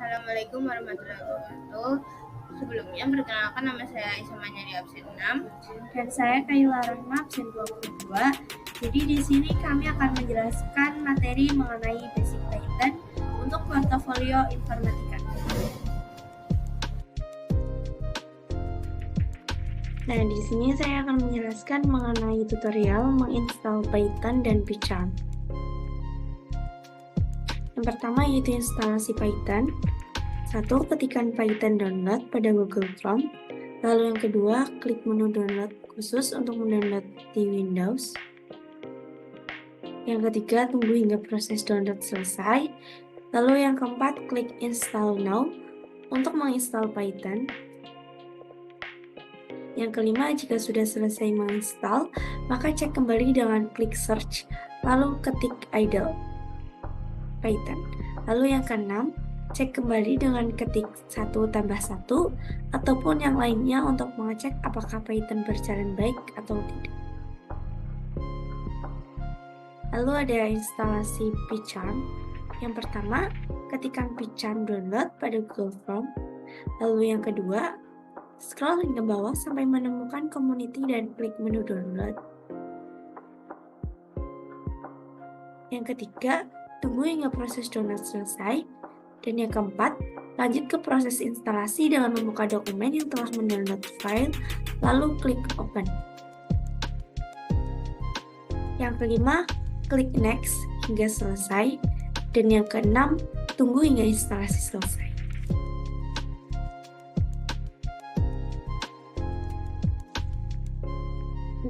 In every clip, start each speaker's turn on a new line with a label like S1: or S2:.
S1: Assalamualaikum warahmatullahi wabarakatuh. Sebelumnya perkenalkan, nama saya Aisyah di absen 6 dan saya Kayla Rahma absen 22. Jadi di sini kami akan menjelaskan materi mengenai basic Python untuk portofolio informatika. Nah, di sini saya akan menjelaskan mengenai tutorial menginstal Python dan PyCharm. Yang pertama yaitu instalasi Python. 1. Ketikkan Python download pada Google Chrome. Lalu yang kedua, klik menu download khusus untuk mendownload di Windows. Yang ketiga, tunggu hingga proses download selesai. Lalu yang keempat, klik install now untuk menginstal Python. Yang kelima, jika sudah selesai menginstal, maka cek kembali dengan klik search, lalu ketik idle Python. Lalu yang keenam, cek kembali dengan ketik 1+1 ataupun yang lainnya untuk mengecek apakah Python berjalan baik atau tidak. Lalu ada instalasi PyCharm. Yang pertama, ketikkan PyCharm download pada Google Chrome. Lalu yang kedua, scroll hingga bawah sampai menemukan community dan klik menu download. Yang ketiga, tunggu hingga proses download selesai. Dan yang keempat, lanjut ke proses instalasi dengan membuka dokumen yang telah mendownload file, lalu klik open. Yang kelima, klik next hingga selesai. Dan yang keenam, tunggu hingga instalasi selesai.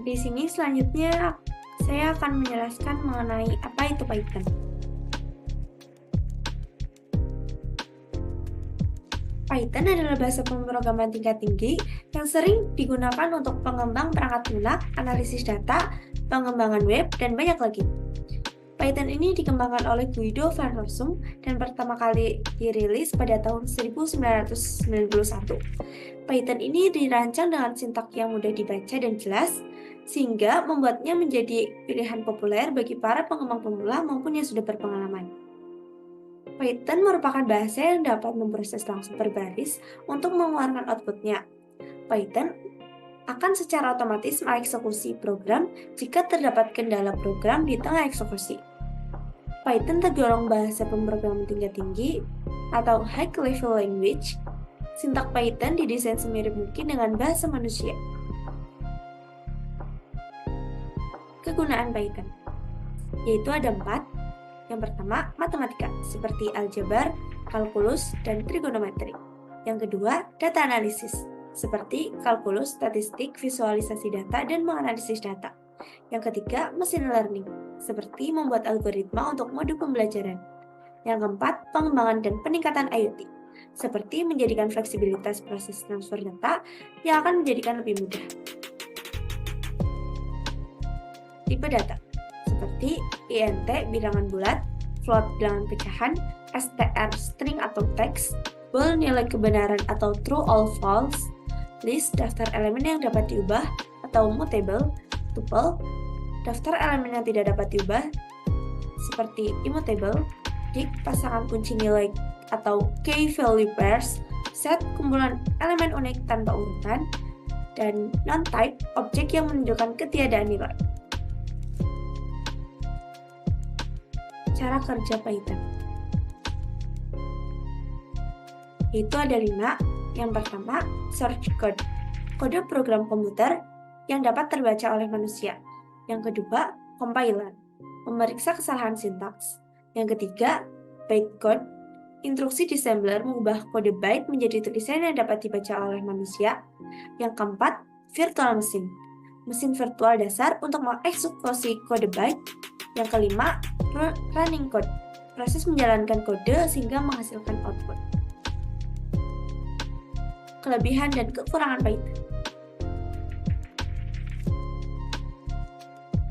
S1: Di sini selanjutnya saya akan menjelaskan mengenai apa itu Python. Python adalah bahasa pemrograman tingkat tinggi yang sering digunakan untuk pengembang perangkat lunak, analisis data, pengembangan web, dan banyak lagi. Python ini dikembangkan oleh Guido van Rossum dan pertama kali dirilis pada tahun 1991. Python ini dirancang dengan sintak yang mudah dibaca dan jelas, sehingga membuatnya menjadi pilihan populer bagi para pengembang pemula maupun yang sudah berpengalaman. Python merupakan bahasa yang dapat memproses langsung per baris untuk mengeluarkan outputnya. Python akan secara otomatis mengeksekusi program jika terdapat kendala program di tengah eksekusi. Python tergolong bahasa pemrograman tingkat tinggi atau high level language. Sintak Python didesain semirip mungkin dengan bahasa manusia. Kegunaan Python yaitu ada 4. Yang pertama, matematika, seperti aljabar, kalkulus, dan trigonometri. Yang kedua, data analisis, seperti kalkulus, statistik, visualisasi data, dan menganalisis data. Yang ketiga, machine learning, seperti membuat algoritma untuk mode pembelajaran. Yang keempat, pengembangan dan peningkatan IoT, seperti menjadikan fleksibilitas proses transfer data yang akan menjadikan lebih mudah. Tipe data seperti int bilangan bulat, float bilangan pecahan, str string atau teks, bool nilai kebenaran atau true all false, list daftar elemen yang dapat diubah atau mutable, tuple, daftar elemen yang tidak dapat diubah seperti immutable, dict pasangan kunci nilai atau key value pairs, set kumpulan elemen unik tanpa urutan, dan non-type objek yang menunjukkan ketiadaan nilai. Cara kerja Python itu ada 5. Yang pertama, source code, kode program komputer yang dapat terbaca oleh manusia. Yang kedua, compiler, memeriksa kesalahan sintaks. Yang ketiga, bytecode, instruksi disassembler mengubah kode byte menjadi tulisan yang dapat dibaca oleh manusia. Yang keempat, virtual machine, mesin virtual dasar untuk mengeksekusi kode byte. Yang kelima, running code, proses menjalankan kode sehingga menghasilkan output. Kelebihan dan kekurangan Python.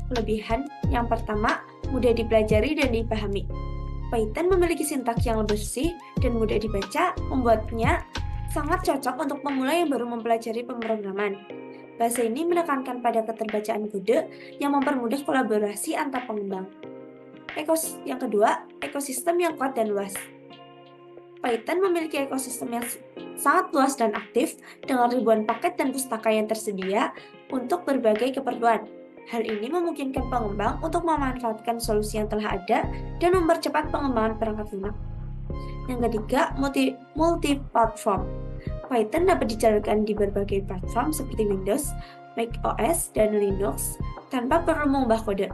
S1: Kelebihan yang pertama, mudah dipelajari dan dipahami. Python memiliki sintak yang bersih dan mudah dibaca, membuatnya sangat cocok untuk pemula yang baru mempelajari pemrograman. Bahasa ini menekankan pada keterbacaan kode yang mempermudah kolaborasi antar pengembang. Yang kedua, ekosistem yang kuat dan luas. Python memiliki ekosistem yang sangat luas dan aktif dengan ribuan paket dan pustaka yang tersedia untuk berbagai keperluan. Hal ini memungkinkan pengembang untuk memanfaatkan solusi yang telah ada dan mempercepat pengembangan perangkat lunak. Yang ketiga, multi-platform. Python dapat dijalankan di berbagai platform seperti Windows, Mac OS, dan Linux tanpa perlu mengubah kode.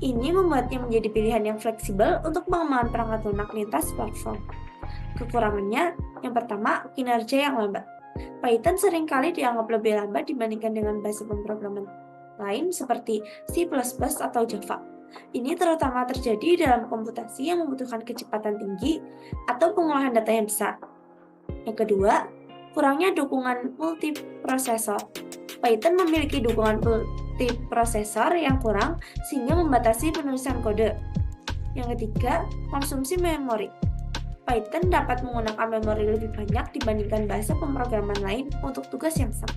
S1: Ini membuatnya menjadi pilihan yang fleksibel untuk pengembangan perangkat lunak lintas platform. Kekurangannya, yang pertama, kinerja yang lambat. Python seringkali dianggap lebih lambat dibandingkan dengan bahasa pemrograman lain seperti C++ atau Java. Ini terutama terjadi dalam komputasi yang membutuhkan kecepatan tinggi atau pengolahan data yang besar. Yang kedua, kurangnya dukungan multiprosesor. Python memiliki dukungan multiprosesor yang kurang sehingga membatasi penulisan kode. Yang ketiga, konsumsi memori. Python dapat menggunakan memori lebih banyak dibandingkan bahasa pemrograman lain untuk tugas yang sama.